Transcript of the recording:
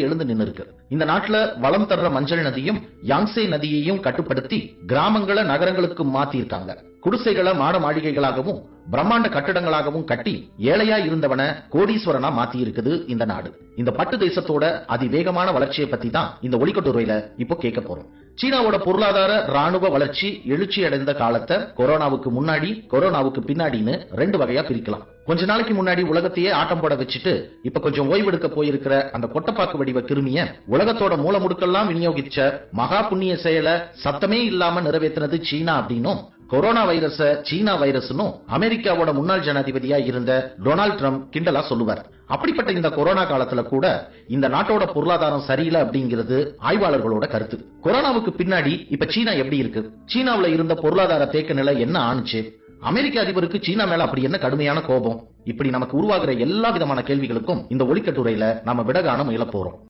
எழுந்து நின்னு இருக்கு. இந்த நாட்டுல வளம் தர்ற மஞ்சள் நதியும் யாங்சே நதியையும் கட்டுப்படுத்தி கிராமங்களை நகரங்களுக்கு மாத்தி இருக்காங்க. குடிசைகளை மாட மாளிகைகளாகவும் பிரம்மாண்ட கட்டடங்களாகவும் கட்டி ஏழையா இருந்தவன கோடீஸ்வரனா மாத்தி இருக்குது இந்த நாடு. இந்த பட்டு தேசத்தோட அதிவேகமான வளர்ச்சியை பத்தி தான் இந்த ஒளிக்கட்டுரையில இப்போ கேட்க போறோம். சீனாவோட பொருளாதார ராணுவ வளர்ச்சி எழுச்சி அடைந்த காலத்தை கொரோனாவுக்கு முன்னாடி கொரோனாவுக்கு பின்னாடின்னு ரெண்டு வகையா பிரிக்கலாம். கொஞ்ச நாளைக்கு முன்னாடி உலகத்தையே ஆட்டம் போட வச்சுட்டு இப்ப கொஞ்சம் ஓய்வெடுக்க போயிருக்கிற அந்த கொட்டப்பாக்கு வடிவ கிருமிய உலகத்தோட மூல முடுக்கெல்லாம் விநியோகிச்ச மகா புண்ணிய செயலை சத்தமே இல்லாம நிறைவேற்றினது சீனா அப்படின்னும், கொரோனா வைரஸ சீனா வைரஸ்னும் அமெரிக்காவோட முன்னாள் ஜனாதிபதியா இருந்த டொனால்ட் ட்ரம்ப் கிண்டலா சொல்லுவார். அப்படிப்பட்ட இந்த கொரோனா காலத்துல கூட இந்த நாட்டோட பொருளாதாரம் சரியில்லை அப்படிங்கிறது ஆய்வாளர்களோட கருத்து. கொரோனாவுக்கு பின்னாடி இப்ப சீனா எப்படி இருக்கு? சீனாவுல இருந்த பொருளாதார தேக்க நிலை என்ன ஆணுச்சு? அமெரிக்க அதிபருக்கு சீனா மேல அப்படி என்ன கடுமையான கோபம்? இப்படி நமக்கு உருவாகிற எல்லா விதமான கேள்விகளுக்கும் இந்த ஒளிக்கட்டுரையில நாம விடகான முயல போறோம்.